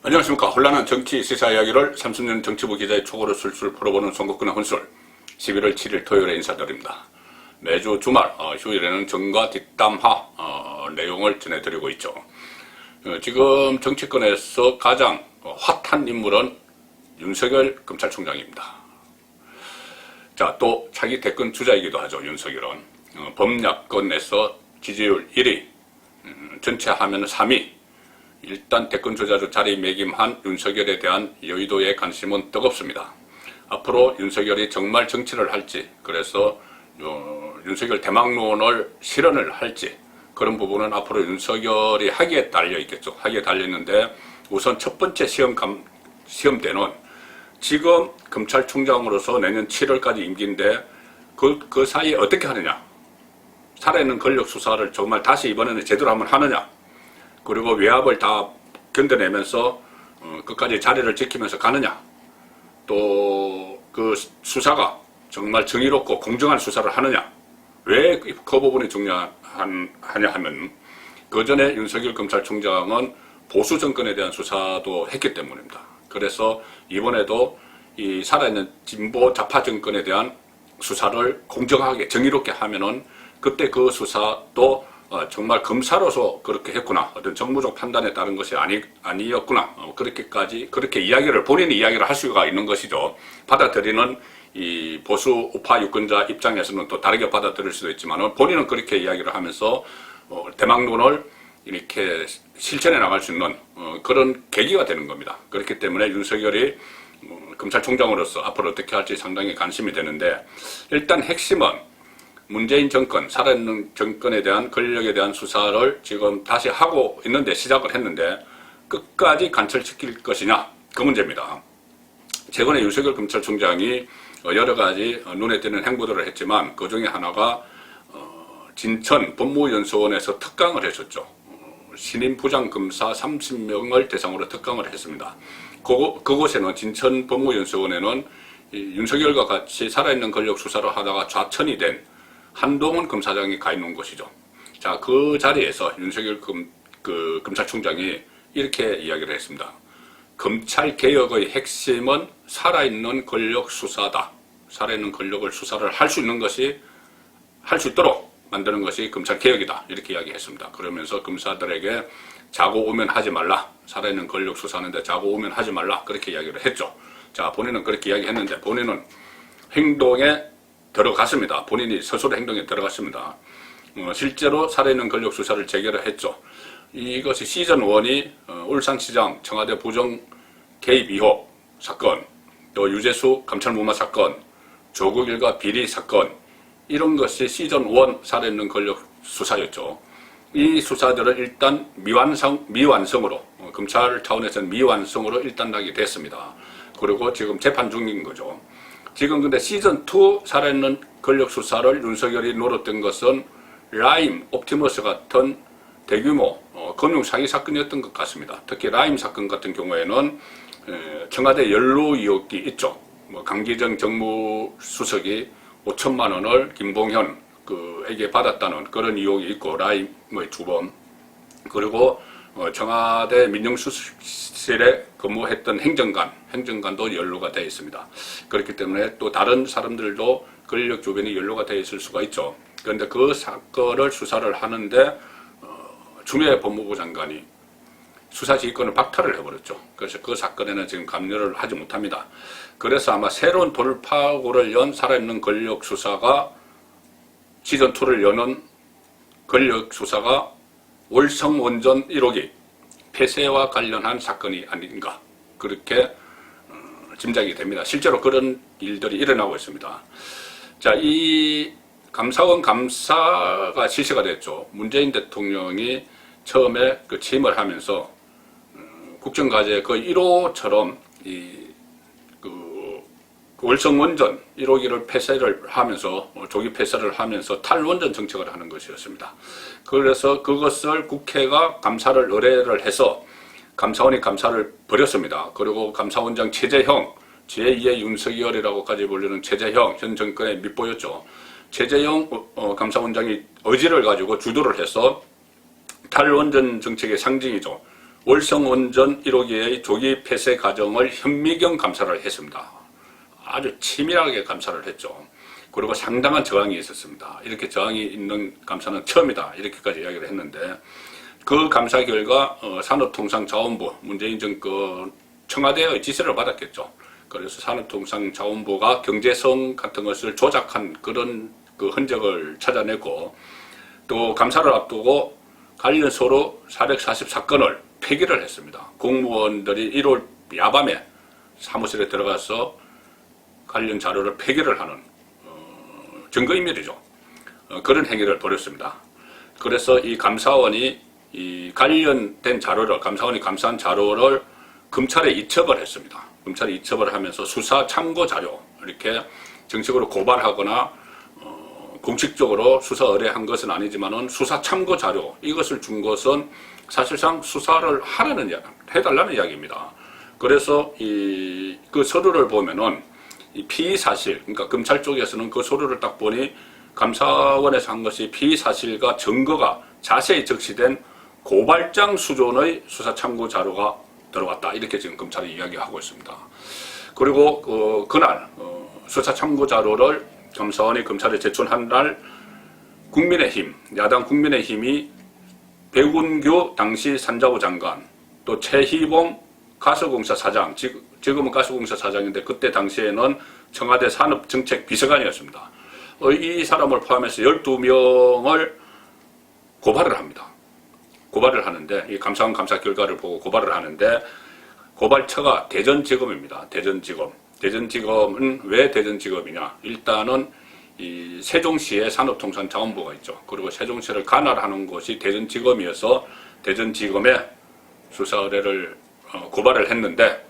안녕하십니까. 혼란한 정치 시사 이야기를 30년 정치부 기자의 촉으로 술술 풀어보는 송국근의 혼술 11월 7일 토요일에 인사드립니다. 매주 주말 휴일에는 정과 뒷담화 내용을 전해드리고 있죠. 지금 정치권에서 가장 핫한 인물은 윤석열 검찰총장입니다. 자, 또 차기 대권 주자이기도 하죠. 윤석열은 범야권에서 지지율 1위, 전체 하면 3위. 일단 대권 주자로 자리매김한 윤석열에 대한 여의도의 관심은 뜨겁습니다. 앞으로 윤석열이 정말 정치를 할지, 그래서 윤석열 대망론을 실현을 할지, 그런 부분은 앞으로 윤석열이 하기에 달려 있겠죠. 하기에 달려 있는데, 우선 첫 번째 시험대는 지금 검찰총장으로서 내년 7월까지 임기인데 그 사이에 어떻게 하느냐, 살아있는 권력 수사를 정말 다시 이번에는 제대로 한번 하느냐, 그리고 외압을 다 견뎌내면서 끝까지 자리를 지키면서 가느냐, 또 그 수사가 정말 정의롭고 공정한 수사를 하느냐. 왜 그 부분이 중요하냐 하면, 그 전에 윤석열 검찰총장은 보수 정권에 대한 수사도 했기 때문입니다. 그래서 이번에도 이 살아있는 진보 좌파 정권에 대한 수사를 공정하게 정의롭게 하면은 그때 그 수사도 정말 검사로서 그렇게 했구나, 어떤 정무적 판단에 따른 것이 아니었구나, 그렇게 이야기를, 본인이 이야기를 할 수가 있는 것이죠. 받아들이는 이 보수 우파 유권자 입장에서는 또 다르게 받아들일 수도 있지만, 본인은 그렇게 이야기를 하면서 대망론을 이렇게 실천해 나갈 수 있는 그런 계기가 되는 겁니다. 그렇기 때문에 윤석열이 검찰총장으로서 앞으로 어떻게 할지 상당히 관심이 되는데, 일단 핵심은 문재인 정권, 살아있는 정권에 대한 권력에 대한 수사를 지금 다시 하고 있는데, 시작을 했는데 끝까지 관철시킬 것이냐, 그 문제입니다. 최근에 윤석열 검찰총장이 여러 가지 눈에 띄는 행보들을 했지만, 그 중에 하나가 진천 법무연수원에서 특강을 했었죠. 신임 부장검사 30명을 대상으로 특강을 했습니다. 그곳에는, 진천 법무연수원에는 윤석열과 같이 살아있는 권력 수사를 하다가 좌천이 된 한동훈 검사장이 가 있는 곳이죠. 자, 그 자리에서 윤석열 검찰총장이 이렇게 이야기를 했습니다. 검찰개혁의 핵심은 살아있는 권력 수사다. 살아있는 권력을 수사를 할 수 있도록 만드는 것이 검찰개혁이다. 이렇게 이야기했습니다. 그러면서 검사들에게 자고 오면 하지 말라. 살아있는 권력 수사하는데 자고 오면 하지 말라. 그렇게 이야기를 했죠. 자, 본인은 그렇게 이야기했는데 본인은 행동에 들어갔습니다. 본인이 스스로 행동에 들어갔습니다. 실제로 살아있는 권력 수사를 재개를 했죠. 이것이 시즌1이 울산시장 청와대 부정 개입 의혹 사건, 또 유재수 감찰무마 사건, 조국 일가 비리 사건, 이런 것이 시즌1 살아있는 권력 수사였죠. 이 수사들은 일단 미완성으로, 검찰 차원에서는 미완성으로 일단락이 됐습니다. 그리고 지금 재판 중인 거죠. 지금 근데 시즌2 살아있는 권력 수사를 윤석열이 노렸던 것은 라임, 옵티머스 같은 대규모 금융 사기 사건이었던 것 같습니다. 특히 라임 사건 같은 경우에는 청와대 연루 의혹이 있죠. 강기정 정무수석이 5천만 원을 김봉현에게 받았다는 그런 의혹이 있고, 라임의 주범, 그리고 청와대 민정수석실에 근무했던 행정관도 연루가 되어 있습니다. 그렇기 때문에 또 다른 사람들도 권력 주변이 연루가 되어 있을 수가 있죠. 그런데 그 사건을 수사를 하는데 추미애 법무부 장관이 수사지휘권을 박탈을 해버렸죠. 그래서 그 사건에는 지금 감료를 하지 못합니다. 그래서 아마 새로운 돌파구를 연 살아있는 권력 수사가, 시즌2를 여는 권력 수사가 월성원전 1호기 폐쇄와 관련한 사건이 아닌가, 그렇게 짐작이 됩니다. 실제로 그런 일들이 일어나고 있습니다. 자, 이 감사원 감사가 실시가 됐죠. 문재인 대통령이 처음에 취임을 하면서 국정과제 그 1호처럼 월성원전 1호기를 폐쇄를 하면서, 조기 폐쇄를 하면서 탈원전 정책을 하는 것이었습니다. 그래서 그것을 국회가 감사를 의뢰를 해서 감사원이 감사를 벌였습니다. 그리고 감사원장 최재형, 제2의 윤석열이라고까지 불리는 최재형 현 정권의 밑보였죠. 최재형 감사원장이 의지를 가지고 주도를 해서 탈원전 정책의 상징이죠. 월성원전 1호기의 조기 폐쇄 과정을 현미경 감사를 했습니다. 아주 치밀하게 감사를 했죠. 그리고 상당한 저항이 있었습니다. 이렇게 저항이 있는 감사는 처음이다. 이렇게까지 이야기를 했는데 그 감사 결과 산업통상자원부 문재인 정권 청와대의 지시를 받았겠죠. 그래서 산업통상자원부가 경제성 같은 것을 조작한 그런 그 흔적을 찾아내고 또 감사를 앞두고 관련 서로 444건을 폐기를 했습니다. 공무원들이 1월 야밤에 사무실에 들어가서 관련 자료를 폐기를 하는 증거인멸이죠. 그런 행위를 벌였습니다. 그래서 이 감사원이 이 관련된 자료를 감사원이 감사한 자료를 검찰에 이첩을 했습니다. 검찰에 이첩을 하면서 수사 참고 자료 이렇게 정식으로 고발하거나 공식적으로 수사 의뢰한 것은 아니지만은 수사 참고 자료 이것을 준 것은 사실상 수사를 해달라는 이야기입니다. 그래서 그 서류를 보면은 이 피의 사실, 그러니까 검찰 쪽에서는 그 서류를 딱 보니 감사원에서 한 것이 피의 사실과 증거가 자세히 적시된 고발장 수준의 수사 참고 자료가 들어왔다. 이렇게 지금 검찰이 이야기하고 있습니다. 그리고 그날 수사 참고 자료를 감사원이 검찰에 제출한 날 국민의힘, 야당 국민의힘이 백운규 당시 산자부 장관, 또 최희봉 가스공사 사장, 지금은 가스공사 사장인데 그때 당시에는 청와대 산업정책비서관이었습니다. 이 사람을 포함해서 12명을 고발을 합니다. 고발을 하는데 이 감사원 감사 결과를 보고 고발을 하는데 고발처가 대전지검입니다. 대전지검. 대전지검은 왜 대전지검이냐? 일단은 이 세종시에 산업통상자원부가 있죠. 그리고 세종시를 관할하는 곳이 대전지검이어서 대전지검에 수사 의뢰를 고발을 했는데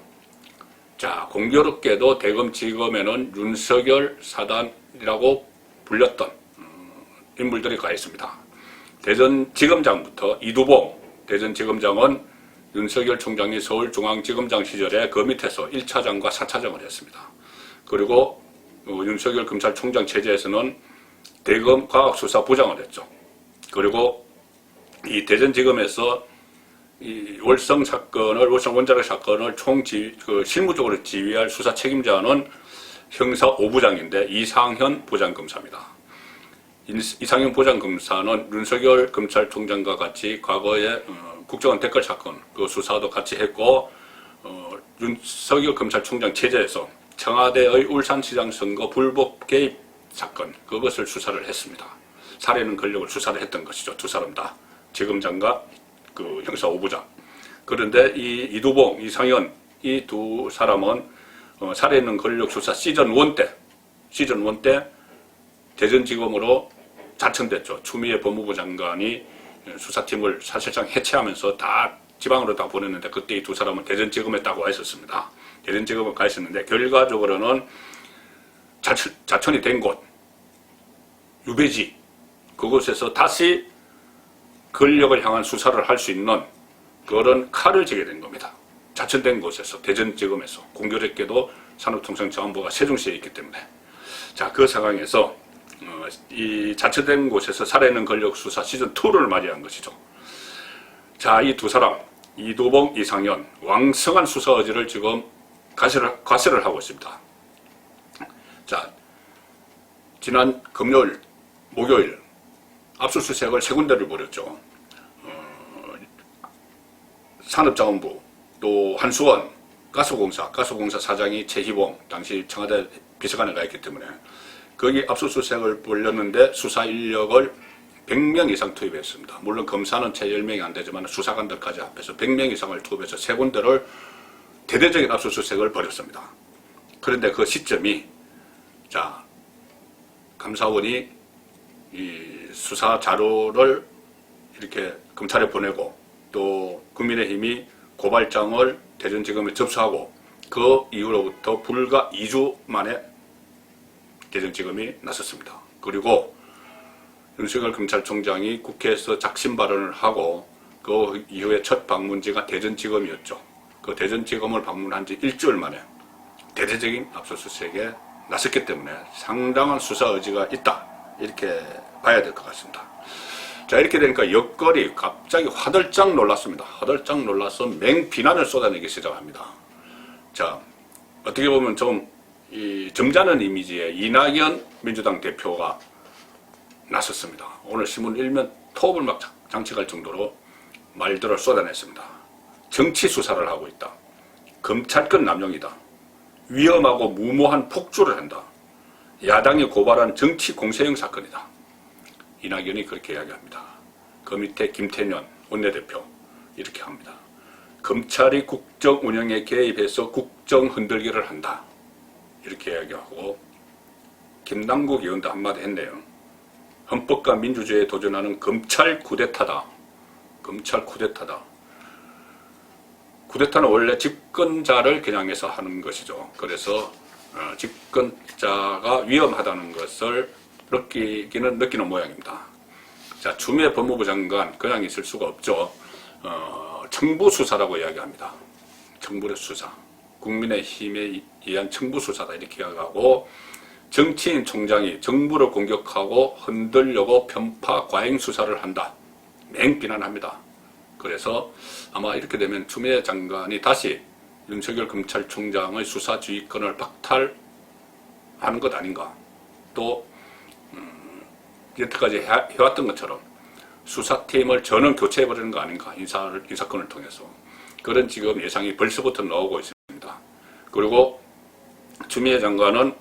자 공교롭게도 대검지검에는 윤석열 사단이라고 불렸던 인물들이 가 있습니다. 대전지검장부터 이두봉 대전지검장은 윤석열 총장이 서울중앙지검장 시절에 그 밑에서 1차장과 4차장을 했습니다. 그리고 윤석열 검찰총장 체제에서는 대검 과학수사부장을 했죠. 그리고 이 대전지검에서 이 월성 원자력 사건을 실무적으로 지휘할 수사 책임자는 형사 5부장인데 이상현 부장검사입니다. 이상현 부장검사는 윤석열 검찰총장과 같이 과거에 국정원 댓글 사건 그 수사도 같이 했고 윤석열 검찰총장 체제에서 청와대의 울산시장 선거 불법 개입 사건 그것을 수사를 했습니다. 살해는 권력을 수사를 했던 것이죠. 두 사람 다 지검장과 그 형사 5부장. 그런데 이 이두봉, 이상현 이 두 사람은 살해는 권력 수사 시즌 1 때 대전지검으로 자천됐죠. 추미애 법무부 장관이 수사팀을 사실상 해체하면서 다 지방으로 다 보냈는데 그때 이 두 사람은 대전지검에 딱 와 있었습니다. 대전지검에 가 있었는데 결과적으로는 자천이 된 곳 유배지 그곳에서 다시 권력을 향한 수사를 할 수 있는 그런 칼을 쥐게 된 겁니다. 자천된 곳에서 대전지검에서 공교롭게도 산업통상자원부가 세종시에 있기 때문에 자 그 상황에서 이 자천된 곳에서 살아있는 권력 수사 시즌 2를 맞이한 것이죠. 자, 이 두 사람 이두봉, 이상현 왕성한 수사 의지를 지금 과세를 하고 있습니다. 자, 지난 금요일, 목요일 압수수색을 세 군데를 벌였죠. 산업자원부, 또 한수원, 가스공사 사장이 최희봉, 당시 청와대 비서관에 가 있기 때문에 거기 압수수색을 벌였는데 수사 인력을 100명 이상 투입했습니다. 물론 검사는 채 10명이 안 되지만 수사관들까지 합해서 100명 이상을 투입해서 세 군데를 대대적인 압수수색을 벌였습니다. 그런데 그 시점이 자 감사원이 이 수사 자료를 이렇게 검찰에 보내고 또 국민의힘이 고발장을 대전지검에 접수하고 그 이후로부터 불과 2주 만에 대전지검이 나섰습니다. 그리고 윤석열 검찰총장이 국회에서 작심 발언을 하고 그 이후에 첫 방문지가 대전지검이었죠. 그 대전지검을 방문한 지 일주일 만에 대대적인 압수수색에 나섰기 때문에 상당한 수사 의지가 있다. 이렇게 봐야 될 것 같습니다. 자, 이렇게 되니까 여권이 갑자기 화들짝 놀랐습니다. 화들짝 놀라서 맹비난을 쏟아내기 시작합니다. 자, 어떻게 보면 좀 점잖은 이미지의 이낙연 민주당 대표가 나섰습니다. 오늘 신문 일면 톱을 막 장식할 정도로 말들을 쏟아냈습니다. 정치 수사를 하고 있다. 검찰권 남용이다. 위험하고 무모한 폭주를 한다. 야당이 고발한 정치 공세형 사건이다. 이낙연이 그렇게 이야기합니다. 그 밑에 김태년 원내대표 이렇게 합니다. 검찰이 국정 운영에 개입해서 국정 흔들기를 한다. 이렇게 이야기하고 김남국 의원도 한마디 했네요. 헌법과 민주주의에 도전하는 검찰 쿠데타다. 검찰 쿠데타다. 쿠데타는 원래 집권자를 겨냥해서 하는 것이죠. 그래서 집권자가 위험하다는 것을 느끼는 모양입니다. 자, 추미애 법무부 장관 그냥 있을 수가 없죠. 청부수사라고 이야기합니다. 정부의 수사. 국민의힘에 의한 청부수사다 이렇게 이야기하고 정치인 총장이 정부를 공격하고 흔들려고 편파 과잉 수사를 한다. 맹비난합니다. 그래서 아마 이렇게 되면 추미애 장관이 다시 윤석열 검찰총장의 수사지휘권을 박탈하는 것 아닌가. 또 여태까지 해왔던 것처럼 수사팀을 전원 교체해버리는 거 아닌가. 인사권을 통해서. 그런 지금 예상이 벌써부터 나오고 있습니다. 그리고 추미애 장관은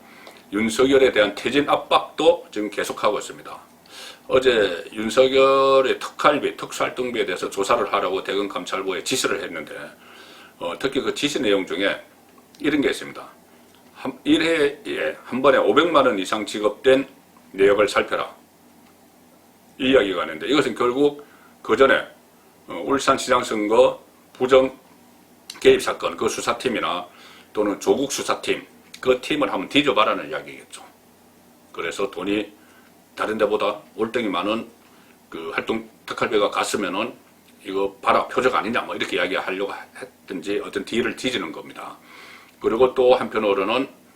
윤석열에 대한 퇴진 압박도 지금 계속하고 있습니다. 어제 윤석열의 특활비, 특수활동비에 대해서 조사를 하라고 대검감찰부에 지시를 했는데 특히 그 지시 내용 중에 이런 게 있습니다. 1회에 한 번에 500만 원 이상 지급된 내역을 살펴라. 이 이야기가 있는데 이것은 결국 그 전에 울산시장 선거 부정 개입 사건 그 수사팀이나 또는 조국 수사팀 그 팀을 한번 뒤져봐라는 이야기겠죠. 그래서 돈이 다른 데보다 월등히 많은 그 활동 특활비가 갔으면은 이거 봐라 표적 아니냐 뭐 이렇게 이야기하려고 했든지 어떤 뒤를 뒤지는 겁니다. 그리고 또 한편으로는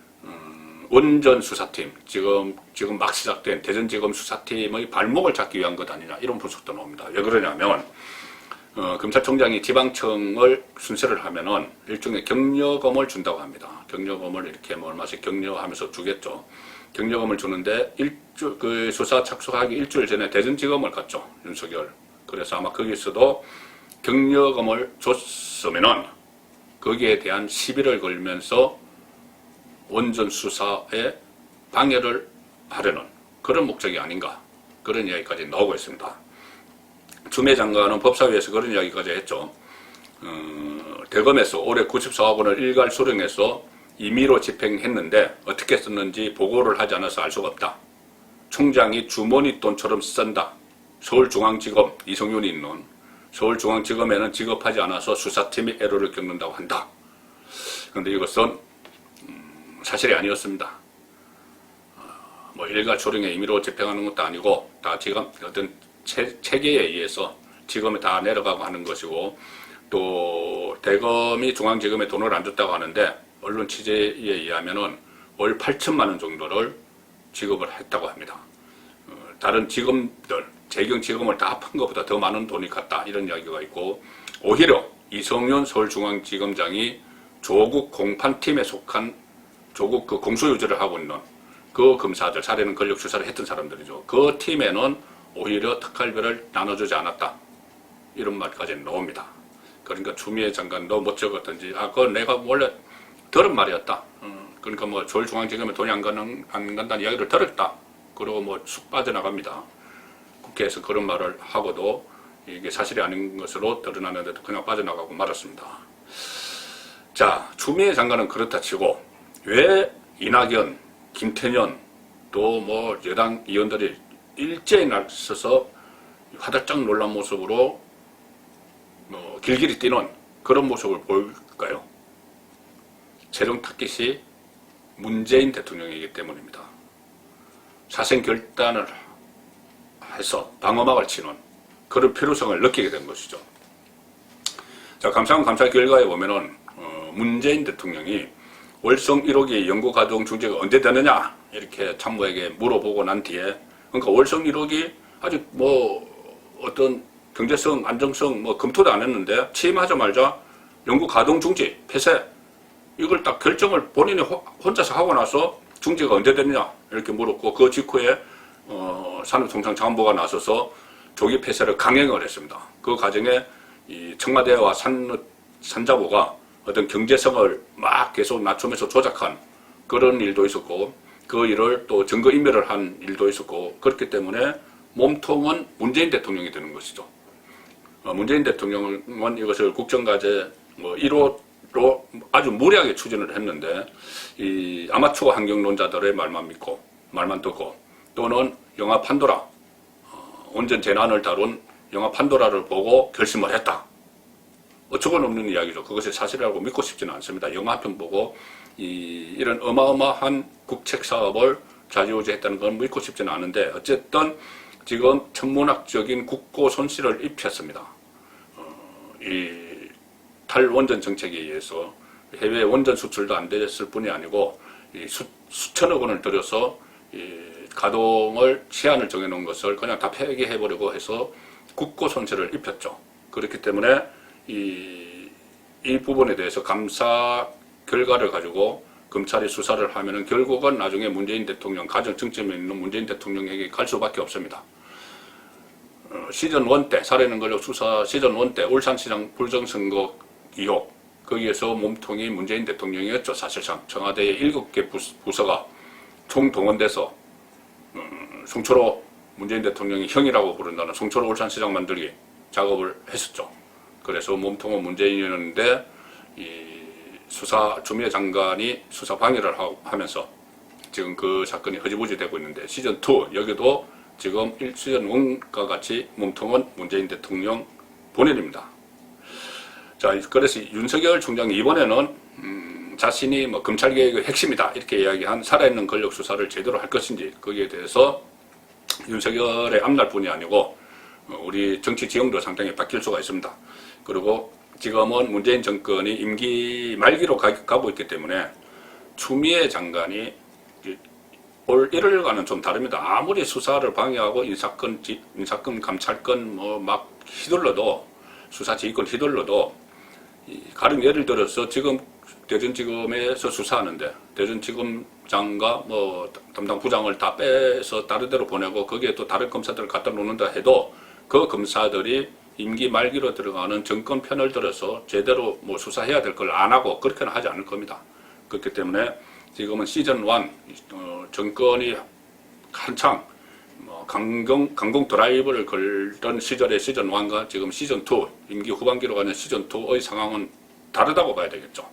원전 수사팀 지금 막 시작된 대전지검 수사팀의 발목을 잡기 위한 것 아니냐 이런 분석도 나옵니다. 왜 그러냐면 검찰총장이 지방청을 순서를 하면은 일종의 격려금을 준다고 합니다. 격려금을 이렇게 뭐 얼마씩 격려하면서 주겠죠. 격려금을 주는데 그 수사 착수하기 일주일 전에 대전지검을 갔죠. 윤석열. 그래서 아마 거기서도 격려금을 줬으면은 거기에 대한 시비를 걸면서 원전 수사에 방해를 하려는 그런 목적이 아닌가. 그런 이야기까지 나오고 있습니다. 추미애 장관은 법사위에서 그런 이야기까지 했죠. 대검에서 올해 94억 원을 일괄 수령해서 임의로 집행했는데 어떻게 썼는지 보고를 하지 않아서 알 수가 없다. 총장이 주머니 돈처럼 쓴다. 서울중앙지검 이성윤이 있는 서울중앙지검에는 지급하지 않아서 수사팀이 애로를 겪는다고 한다. 그런데 이것은 사실이 아니었습니다. 뭐 일괄 수령에 임의로 집행하는 것도 아니고 다 지금 어떤 체계에 의해서 지검에 다 내려가고 하는 것이고 또 대검이 중앙지검에 돈을 안 줬다고 하는데 언론 취재에 의하면은 월 8천만 원 정도를 지급을 했다고 합니다. 다른 지검들 재경지검을 다 합한 것보다 더 많은 돈이 갔다 이런 이야기가 있고 오히려 이성윤 서울중앙지검장이 조국 공판팀에 속한 조국 그 공소유지를 하고 있는 그 검사들 사례는 권력 수사를 했던 사람들이죠. 그 팀에는 오히려 특활비를 나눠주지 않았다. 이런 말까지 나옵니다. 그러니까 추미애 장관도 못 적었던지 그건 내가 원래 들은 말이었다. 그러니까 뭐 서울중앙지검에 돈이 안 간다는 이야기를 들었다. 그리고 뭐 쑥 빠져나갑니다. 국회에서 그런 말을 하고도 이게 사실이 아닌 것으로 드러나는데도 그냥 빠져나가고 말았습니다. 자, 추미애 장관은 그렇다 치고 왜 이낙연, 김태년 또 뭐 여당 의원들이 일제히 나서서 화들짝 놀란 모습으로 뭐 길길이 뛰는 그런 모습을 보일까요? 최종 타깃이 문재인 대통령이기 때문입니다. 사생 결단을 해서 방어막을 치는 그런 필요성을 느끼게 된 것이죠. 자, 감사 결과에 보면은 문재인 대통령이 월성 1호기 연구가동 중지가 언제 되느냐 이렇게 참모에게 물어보고 난 뒤에 그러니까 월성 1호기 아직 뭐 어떤 경제성, 안정성 뭐 검토도 안 했는데 취임하자마자 영구 가동 중지, 폐쇄 이걸 딱 결정을 본인이 혼자서 하고 나서 중지가 언제 됐냐 이렇게 물었고 그 직후에 산업통상자원부가 나서서 조기 폐쇄를 강행을 했습니다. 그 과정에 이 청와대와 산자부가 어떤 경제성을 막 계속 낮추면서 조작한 그런 일도 있었고 그 일을 또 증거인멸을 한 일도 있었고 그렇기 때문에 몸통은 문재인 대통령이 되는 것이죠. 문재인 대통령은 이것을 국정과제 1호로 아주 무리하게 추진을 했는데 이 아마추어 환경론자들의 말만 믿고 말만 듣고 또는 영화 판도라 온전 재난을 다룬 영화 판도라를 보고 결심을 했다. 어처구니 없는 이야기죠. 그것이 사실이라고 믿고 싶지는 않습니다. 영화 한 편 보고 이런 어마어마한 국책 사업을 좌지우지했다는 건 믿고 싶지는 않은데 어쨌든 지금 천문학적인 국고 손실을 입혔습니다. 이 탈원전 정책에 의해서 해외 원전 수출도 안 됐을 뿐이 아니고 수천억 원을 들여서 가동을 시한을 정해놓은 것을 그냥 다 폐기해버리고 해서 국고 손실을 입혔죠. 그렇기 때문에 이 부분에 대해서 감사 결과를 가지고 검찰이 수사를 하면은 결국은 나중에 문재인 대통령, 가장 정점에 있는 문재인 대통령에게 갈 수밖에 없습니다. 시즌 1 때, 살해는 권력 수사 시즌 1 때 울산시장 불정선거 의혹, 거기에서 몸통이 문재인 대통령이었죠. 사실상 청와대의 7개 부서가 총동원돼서 송철호 문재인 대통령이 형이라고 부른다는 송철호 울산시장 만들기 작업을 했었죠. 그래서 몸통은 문재인이었는데 수사 추미애 장관이 수사 방해를 하면서 지금 그 사건이 흐지부지 되고 있는데 시즌 2 여기도 지금 시즌 1과 같이 몸통은 문재인 대통령 본인입니다. 자, 그래서 윤석열 총장이 이번에는 자신이 뭐 검찰개혁의 핵심이다 이렇게 이야기한 살아있는 권력 수사를 제대로 할 것인지 거기에 대해서 윤석열의 앞날뿐이 아니고 우리 정치 지형도 상당히 바뀔 수가 있습니다. 그리고 지금은 문재인 정권이 임기 말기로 가고 있기 때문에 추미애 장관이 올 1월과는 좀 다릅니다. 아무리 수사를 방해하고 인사권, 감찰권 뭐 막 휘둘러도 수사지휘권 휘둘러도 가령 예를 들어서 지금 대전지검에서 수사하는데 대전지검장과 뭐 담당 부장을 다 빼서 다른 데로 보내고 거기에 또 다른 검사들을 갖다 놓는다 해도 그 검사들이 임기 말기로 들어가는 정권 편을 들어서 제대로 뭐 수사해야 될 걸 안 하고 그렇게는 하지 않을 겁니다. 그렇기 때문에 지금은 시즌 1 정권이 한창 강공 드라이브를 걸던 시절의 시즌 1과 지금 시즌 2 임기 후반기로 가는 시즌 2의 상황은 다르다고 봐야 되겠죠.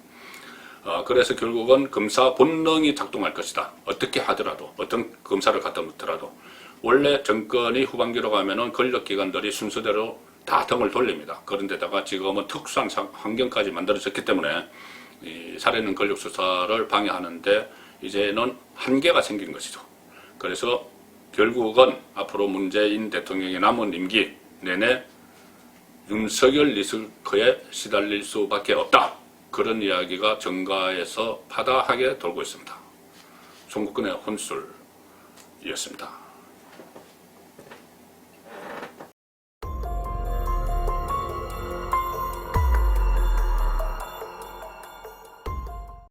그래서 결국은 검사 본능이 작동할 것이다. 어떻게 하더라도 어떤 검사를 갖다 놓더라도 원래 정권이 후반기로 가면은 권력기관들이 순서대로 다 등을 돌립니다. 그런데다가 지금은 특수한 환경까지 만들어졌기 때문에 이 살아있는 권력 수사를 방해하는데 이제는 한계가 생긴 것이죠. 그래서 결국은 앞으로 문재인 대통령의 남은 임기 내내 윤석열 리스크에 시달릴 수밖에 없다. 그런 이야기가 정가에서 파다하게 돌고 있습니다. 송국근의 혼술이었습니다.